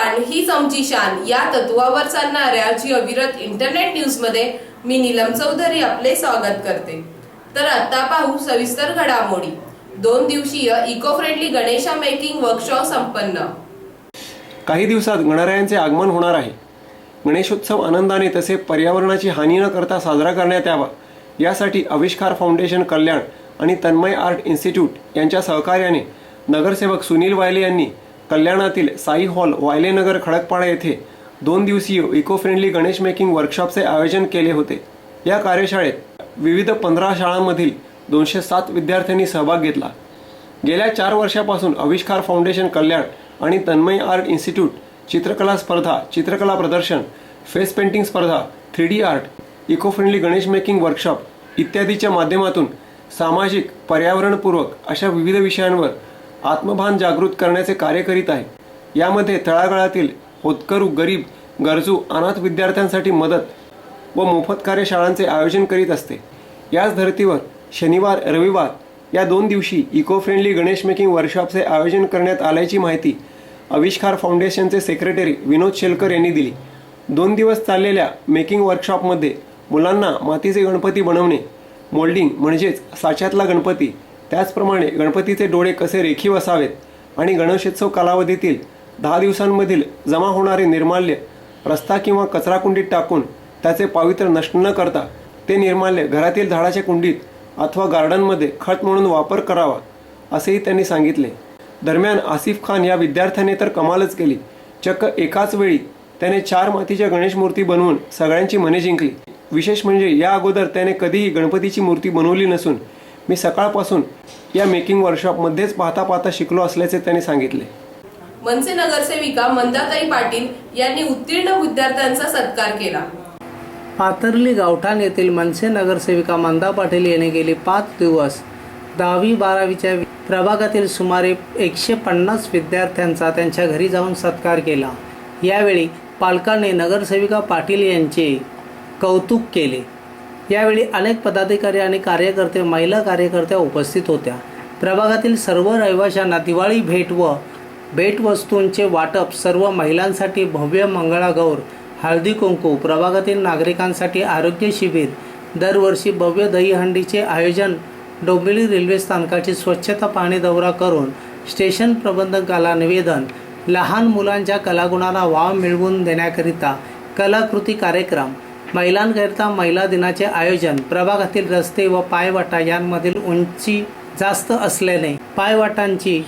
शान हीच आमची शान या तत्वावर चालणाऱ्या जी अविरत इंटरनेट न्यूज मध्ये मी नीलम चौधरी आपले स्वागत करते। तर आता पाहू सविस्तर घडामोडी। 2 दिवसीय eco friendly Ganesha making workshop संपन्न। काही दिवसात गणरायांचे आगमन होणार आहे। गणेशोत्सव आनंदाने तसे पर्यावरणाची हानी न करता साजरा करण्यात यावा यासाठी आविष्कार फाउंडेशन कल्याण आणि तन्मय आर्ट इन्स्टिट्यूट यांच्या सहकार्याने नगरसेवक सुनील वायले यांनी कल्याणातील साई हॉल वायलेनगर खडकपाडा येथे 2 दिवसीय इको फ्रेंडली गणेश मेकिंग वर्कशॉपचे आयोजन केले होते। या कार्यशाळेत विविध 15 शाळांमधील 207 विद्यार्थ्यांनी सहभाग घेतला। गेल्या 4 वर्षापासून आविष्कार फाउंडेशन कल्याण आणि तन्मय आर्ट इन्स्टिट्यूट चित्रकला स्पर्धा, चित्रकला प्रदर्शन, फेस पेंटिंग स्पर्धा, 3D art, eco friendly Ganesh making workshop इत्यादीच्या माध्यमातून सामाजिक पर्यावरणपूरक अशा विविध विषयांवर आत्मभान जागृत करण्याचे कार्य करीत आहे। यामध्ये तळागाळातील होतकरू, गरीब, गरजू, अनाथ विद्यार्थ्यांसाठी मदत व मोफत कार्यशाळांचे आयोजन करीत असते। याच धर्तीवर शनिवार रविवार या 2 दिवशी इको फ्रेंडली गणेश मेकिंग वर्कशॉपचे आयोजन करण्यात आल्याची माहिती आविष्कार फाउंडेशनचे सेक्रेटरी विनोद शेलकर यांनी दिली। 2 दिवस चाललेल्या मेकिंग वर्कशॉपमध्ये मुलांना मातीचे गणपती बनवणे, मोल्डिंग म्हणजेच साच्यातला गणपती, त्याचप्रमाणे गणपतीचे डोळे कसे रेखीव असावेत आणि गणेशोत्सव कालावधीतील 10 दिवसांमधील जमा होणारे निर्माल्य रस्ता किंवा कचरा कुंडीत टाकून त्याचे पावित्र्य नष्ट न करता ते निर्माल्य घरातील झाडाच्या कुंडीत अथवा गार्डनमध्ये खत म्हणून वापर करावा असेही त्यांनी सांगितले। दरम्यान आसिफ खान या विद्यार्थ्याने तर कमालच केली। चक्क एकाच वेळी त्याने 4 मातीच्या गणेश मूर्ती बनवून सगळ्यांची मने जिंकली। विशेष म्हणजे या अगोदर त्याने कधीही गणपतीची मूर्ती बनवली नसून मी सकाळपासून या मेकिंग वर्कशॉपमध्येच पाहता शिकलो असल्याचे त्यांनी सांगितले। मनसे नगरसेविका मंदाताई पाटील यांनी उत्तीर्ण विद्यार्थ्यांचा सत्कार केला। पाथर्ली गावठाण येथील मनसे नगरसेविका मंदा पाटील यांनी गेली 5 दिवस 10वी-12वीच्या प्रभागातील सुमारे 150 विद्यार्थ्यांचा त्यांच्या घरी जाऊन सत्कार केला। यावेळी पालकांनी नगरसेविका पाटील यांचे कौतुक केले। यावेळी अनेक पदाधिकारी आणि कार्यकर्ते, महिला कार्यकर्त्या उपस्थित होत्या। प्रभागातील सर्व रहिवाशांना दिवाळी भेट व भेटवस्तूंचे वाटप, सर्व महिलांसाठी भव्य मंगळागौर, हळदी कुंकू, प्रभागातील नागरिकांसाठी आरोग्य शिबिर, दरवर्षी भव्य दहीहंडीचे आयोजन, डोंबिवली रेल्वे स्थानकाची स्वच्छता पाहणी दौरा करून स्टेशन प्रबंधकाला निवेदन, लहान मुलांच्या कलागुणांना वाव मिळवून देण्याकरिता कलाकृती कार्यक्रम, महिलांकरिता महिला दिनाचे आयोजन, प्रभागातील रस्ते व पायवाटा यांमधील उंची जास्त असल्याने पायवाटांची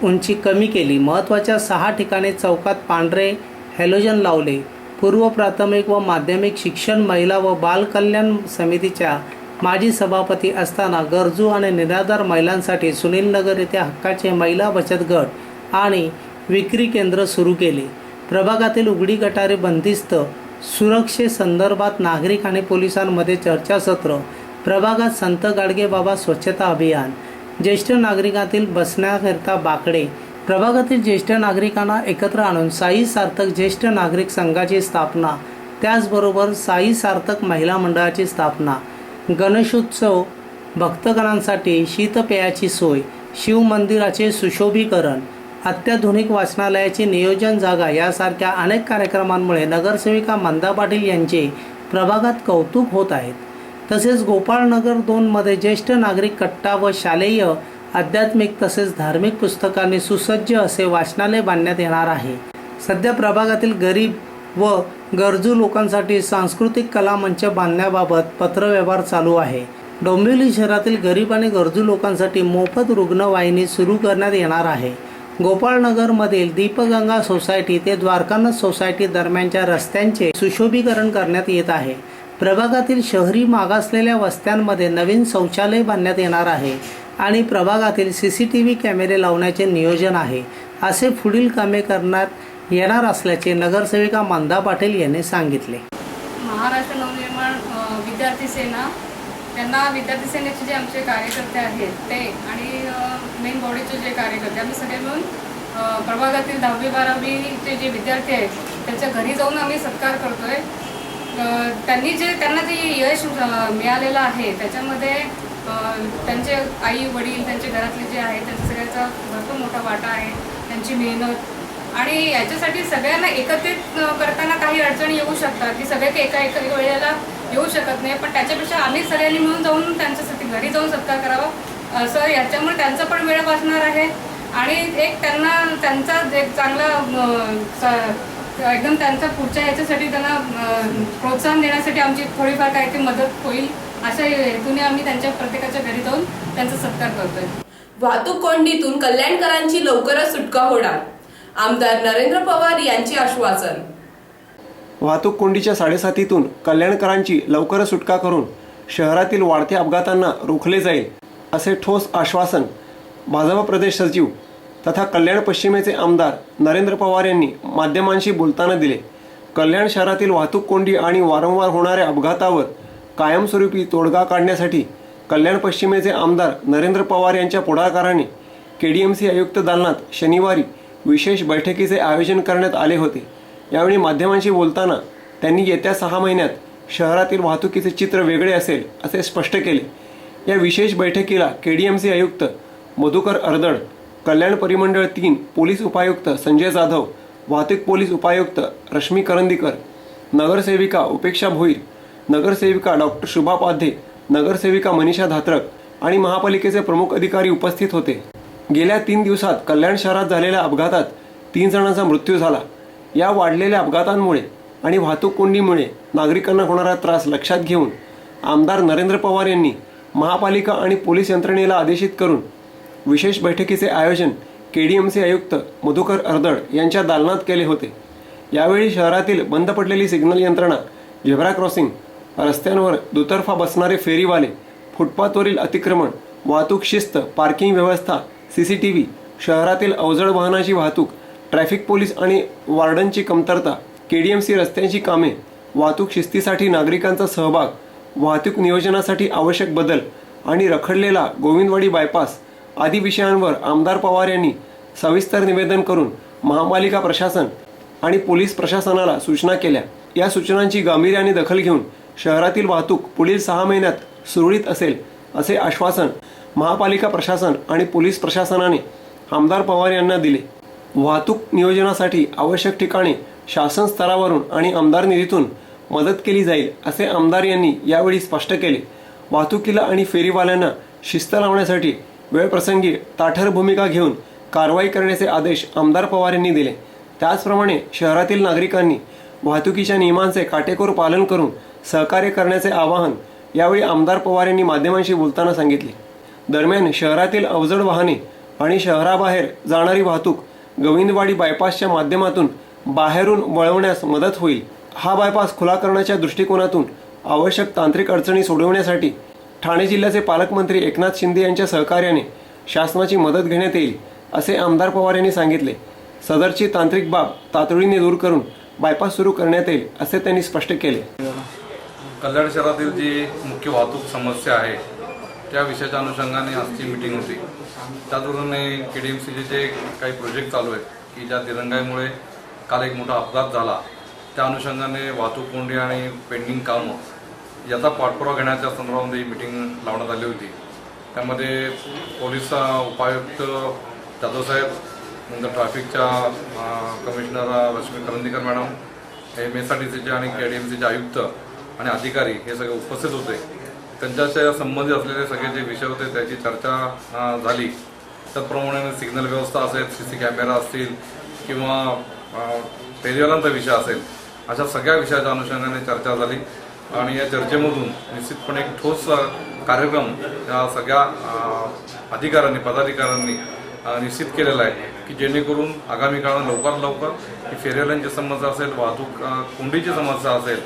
उंची कमी केली। महत्त्वाच्या 6 ठिकाणी चौकात पांढरे हॅलोजन लावले। पूर्व प्राथमिक व माध्यमिक शिक्षण महिला व बाल कल्याण समितीच्या माजी सभापती असताना गरजू आणि निराधार महिलांसाठी सुनीलनगर येथे हक्काचे महिला बचत गट आणि विक्री केंद्र सुरू केले। प्रभागातील उघडी गटारे बंदिस्त, सुरक्षेसंदर्भात नागरिक आणि पोलिसांमध्ये चर्चासत्र, प्रभागात संत गाडगे बाबा स्वच्छता अभियान, ज्येष्ठ नागरिकांतील बसण्याकरिता बाकडे, प्रभागातील ज्येष्ठ नागरिकांना एकत्र आणून साई सार्थक ज्येष्ठ नागरिक संघाची स्थापना, त्याचबरोबर साई सार्थक महिला मंडळाची स्थापना, गणेशोत्सव भक्तगणांसाठी शीतपेयाची सोय, शिवमंदिराचे सुशोभीकरण, अत्याधुनिक वाचनालयाची नियोजन जागा यासारख्या अनेक कार्यक्रमांमुळे नगरसेविका मंदा पाटील यांचे प्रभागात कौतुक होत आहेत। तसेच गोपाळनगर 2 मध्ये ज्येष्ठ नागरिक कट्टा व शालेय, आध्यात्मिक तसेच धार्मिक पुस्तकांनी सुसज्ज असे वाचनालय बांधण्यात येणार आहे। सध्या प्रभागातील गरीब व गरजू लोकांसाठी सांस्कृतिक कला मंच बांधण्याबाबत पत्रव्यवहार चालू आहे। डोंबिवली शहरातील गरीब आणि गरजू लोकांसाठी मोफत रुग्णवाहिनी सुरू करण्यात येणार आहे। गोपाळनगरमधील दीपगंगा सोसायटी ते द्वारकानाथ सोसायटी दरम्यानच्या रस्त्यांचे सुशोभीकरण करण्यात येत आहे। प्रभागातील शहरी मागासलेल्या वस्त्यांमध्ये नवीन शौचालय बांधण्यात येणार आहे आणि प्रभागातील CCTV कॅमेरे लावण्याचे नियोजन आहे। असे पुढील कामे करण्यात येणार असल्याचे नगरसेविका मंदा पाटील यांनी सांगितले। महाराष्ट्र नवनिर्माण विद्यार्थी सेना, त्यांना विद्यार्थी सेनेचे जे आमचे कार्यकर्ते आहेत ते आणि मेन बॉडीचे जे कार्यकर्ते, आम्ही सगळे मिळून प्रभागातील 10वी-12वीचे जे विद्यार्थी आहेत त्यांच्या घरी जाऊन आम्ही सत्कार करतोय। त्यांना जे यश मिळालेलं आहे त्याच्यामध्ये त्यांचे आई वडील, त्यांचे घरातले जे आहेत त्यांच्या सगळ्याचा भरपूर मोठा वाटा आहे। त्यांची मेहनत आणि याच्यासाठी सगळ्यांना एकत्रित करताना काही अडचणी येऊ शकतात की सगळे एका वेळेला येऊ शकत नाही, पण त्याच्यापेक्षा आम्ही सगळ्यांनी मिळून जाऊन त्यांच्यासाठी घरी जाऊन सत्कार करावा असं याच्यामुळे त्यांचा पण वेळ वाचणार आहे आणि एक त्यांचा एक चांगला एकदम त्यांचा पुढच्या याच्यासाठी त्यांना प्रोत्साहन देण्यासाठी आमची थोडीफार काही ती मदत होईल अशा हेतूने आम्ही त्यांच्या प्रत्येकाच्या घरी जाऊन त्यांचा सत्कार करतोय. वाहतूक कोंडीतून कल्याणकरांची लवकरच सुटका होणार, आमदार नरेंद्र पवार यांचे आश्वासन. वाहतूक कोंडीच्या साडेसातीतून कल्याणकरांची लवकरच सुटका करून शहरातील वाढत्या अपघातांना रोखले जाईल असे ठोस आश्वासन भाजप प्रदेश सचिव तथा कल्याण पश्चिमेचे आमदार नरेंद्र पवार यांनी माध्यमांशी बोलताना दिले. कल्याण शहरातील वाहतूक कोंडी आणि वारंवार होणाऱ्या अपघातावर कायमस्वरूपी तोडगा काढण्यासाठी कल्याण पश्चिमेचे आमदार नरेंद्र पवार यांच्या पुढाकाराने KDMC आयुक्त दालनात शनिवारी विशेष बैठकीचे आयोजन करण्यात आले होते. यावेळी माध्यमांशी बोलताना त्यांनी येत्या 6 महिन्यात शहरातील वाहतुकीचे चित्र वेगळे असेल असे स्पष्ट केले. या विशेष बैठकीला KDMC आयुक्त मधुकर अरदड, कल्याण परिमंडळ 3 पोलीस उपायुक्त संजय जाधव, वाहतूक पोलीस उपायुक्त रश्मी करंदीकर, नगरसेविका उपेक्षा भोईर, नगरसेविका डॉक्टर शुभा पाध्ये, नगरसेविका मनीषा धात्रक आणि महापालिकेचे प्रमुख अधिकारी उपस्थित होते. गेल्या 3 दिवसात कल्याण शहरात झालेल्या अपघातात 3 जणांचा मृत्यू झाला. या वाढलेल्या अपघातांमुळे आणि वाहतूक कोंडीमुळे नागरिकांना होणारा त्रास लक्षात घेऊन आमदार नरेंद्र पवार यांनी महापालिका आणि पोलीस यंत्रणेला आदेशित करून विशेष बैठकीचे आयोजन KDMC आयुक्त मधुकर अरदड यांच्या दालनात केले होते. यावेळी शहरातील बंद पडलेली सिग्नल यंत्रणा, झेब्रा क्रॉसिंग, रस्त्यांवर दुतर्फा बसणारे फेरीवाले, फुटपाथवरील अतिक्रमण, वाहतूक शिस्त, पार्किंग व्यवस्था, CCTV, शहरातील अवजड वाहनाची वाहतूक, ट्रॅफिक पोलीस आणि वॉर्डनची कमतरता, KDMC रस्त्यांची कामे, वाहतूक शिस्तीसाठी नागरिकांचा सहभाग, वाहतूक नियोजनासाठी आवश्यक बदल आणि रखडलेला गोविंदवाडी बायपास आदी विषयांवर आमदार पवार यांनी सविस्तर निवेदन करून महापालिका प्रशासन आणि पोलीस प्रशासनाला सूचना केल्या. या सूचनांची गांभीर्याने दखल घेऊन शहरातील वाहतूक पुढील 6 महिन्यात सुरळीत असेल असे आश्वासन महापालिका प्रशासन आणि पोलीस प्रशासनाने आमदार पवार यांना दिले. वाहतूक नियोजनासाठी आवश्यक ठिकाणी शासन स्तरावरून आणि आमदार निधीतून मदत केली जाईल असे आमदार यांनी यावेळी स्पष्ट केले. वाहतुकीला आणि फेरीवाल्यांना शिस्त लावण्यासाठी वेळप्रसंगी ताठर भूमिका घेऊन कारवाई करण्याचे आदेश आमदार पवार यांनी दिले. त्याचप्रमाणे शहरातील नागरिकांनी वाहतुकीच्या नियमांचे काटेकोर पालन करून सहकार्य करण्याचे आवाहन यावेळी आमदार पवार यांनी माध्यमांशी बोलताना सांगितले. दरम्यान शहरातील अवजड वाहने आणि शहराबाहेर जाणारी वाहतूक गोविंदवाडी बायपासच्या माध्यमातून बाहेरून वळवण्यास मदत होईल. हा बायपास खुला करण्याच्या दृष्टिकोनातून आवश्यक तांत्रिक अडचणी सोडवण्यासाठी ठाणे जिल्ह्याचे पालकमंत्री एकनाथ शिंदे यांच्या सहकार्याने शासनाची मदत घेण्यात येईल असे आमदार पवार यांनी सांगितले. सदरची तांत्रिक बाब तातडीने दूर करून बायपास सुरू करण्यात येईल असे त्यांनी स्पष्ट केले. कल्याण शहरातील जी मुख्य वाहतूक समस्या आहे त्या विषयाच्या अनुषंगाने आजची मीटिंग होती. त्याचबरोबर KDMCचे जे काही प्रोजेक्ट चालू आहेत की ज्या दिरंगाईमुळे काल एक मोठा अपघात झाला, त्या अनुषंगाने वाहतूक कोंडी आणि पेंडिंग कामं याचा पाठपुरावा घेण्याच्या संदर्भामध्ये ही मीटिंग लावण्यात आली होती. त्यामध्ये पोलीस उपायुक्त जाधवसाहेब, नंतर ट्रॅफिकच्या कमिशनर रश्मी करंदीकर मॅडम, MSRTCचे आणि KDMCचे आयुक्त आणि अधिकारी हे सगळे उपस्थित होते. त्यांच्याशी संबंधित असलेले सगळे जे विषय होते त्याची चर्चा झाली. त्याचप्रमाणे सिग्नल व्यवस्था असेल, CC कॅमेरा असतील किंवा फेरीवाल्यांचा विषय असेल, अशा सगळ्या विषयाच्या अनुषंगाने चर्चा झाली आणि या चर्चेमधून निश्चितपणे एक ठोस कार्यक्रम या सगळ्या अधिकाऱ्यांनी, पदाधिकाऱ्यांनी निश्चित केलेला आहे की जेणेकरून आगामी काळात लवकरात लवकर ही फेरीवाल्यांची समस्या असेल, वाहतूक कोंडीची समस्या असेल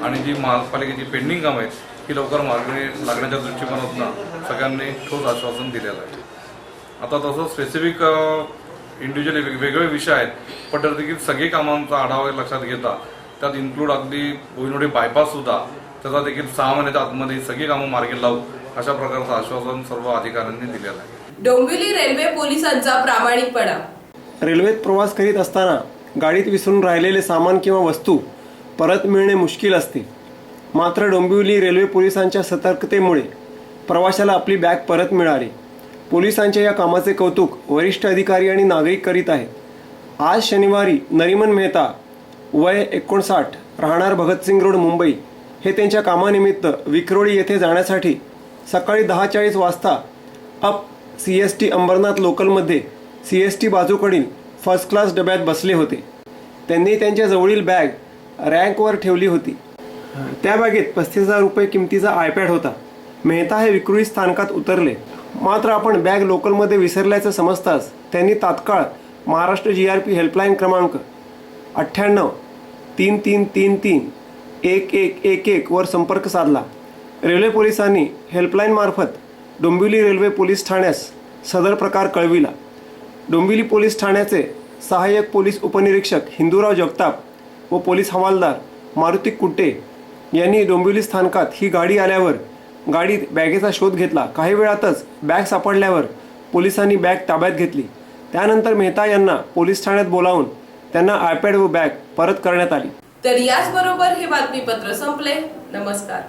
आणि जी महापालिकेची पेंडिंग कामं आहेत ही लवकर मार्गी लागण्याच्या दृष्टिकोनातून सगळ्यांनी ठोस आश्वासन दिलेलं आहे. आता तसं स्पेसिफिक इंडिव्हिज्युअली वेगवेगळे विषय आहेत, पण तर देखील सगळी कामांचा आढावा लक्षात घेता त्यात इन्क्लूड अगदी गोविंदवाडी बायपास सुद्धा त्याचा देखील 6 महिन्याच्या आतमध्ये सगळी कामं मार्गी लावू अशा प्रकारचं आश्वासन सर्व अधिकाऱ्यांनी दिलेलं आहे. डोंबिवली रेल्वे पोलिसांचा प्रामाणिकपणा. रेल्वेत प्रवास करीत असताना गाडीत विसरून राहिलेले सामान किंवा वस्तू परत मिळणे मुश्किल असते. मात्र डोंबिवली रेल्वे पोलिसांच्या सतर्कतेमुळे प्रवाशाला आपली बॅग परत मिळाली. पोलिसांच्या या कामाचे कौतुक वरिष्ठ अधिकारी आणि नागरिक करीत आहेत. आज शनिवारी नरिमन मेहता वय 59 राहणार भगतसिंग रोड मुंबई हे त्यांच्या कामानिमित्त विक्रोळी येथे जाण्यासाठी सकाळी 10:40 वाजता अप CST अंबरनाथ लोकलमध्ये CST बाजूकडील फर्स्ट क्लास डब्यात बसले होते. त्यांनी त्यांच्या जवळील बॅग रँकवर ठेवली होती. त्या बॅगेत 35,000 रुपये किमतीचा iPad होता. मेहता हे विक्रोळी स्थानकात उतरले. मात्र आपण बॅग लोकलमध्ये विसरल्याचं समजताच त्यांनी तात्काळ महाराष्ट्र GRP हेल्पलाईन क्रमांक 98-3333-1111 वर संपर्क साधला. रेल्वे पोलिसांनी हेल्पलाईनमार्फत डोंबिवली रेल्वे पोलीस ठाण्यास सदर प्रकार कळविला. डोंबिवली पोलीस ठाण्याचे सहाय्यक पोलीस उपनिरीक्षक हिंदूराव जगताप व पोलीस हवालदार मारुती कुट्टे यांनी डोंबिवली स्थानकात ही गाडी आल्यावर गाडीत बॅगेचा शोध घेतला. काही वेळातच बॅग सापडल्यावर पोलिसांनी बॅग ताब्यात घेतली. त्यानंतर मेहता यांना पोलीस ठाण्यात बोलावून त्यांना iPad व बॅग परत करण्यात आली. तर याचबरोबर हे बातमीपत्र संपले. नमस्कार.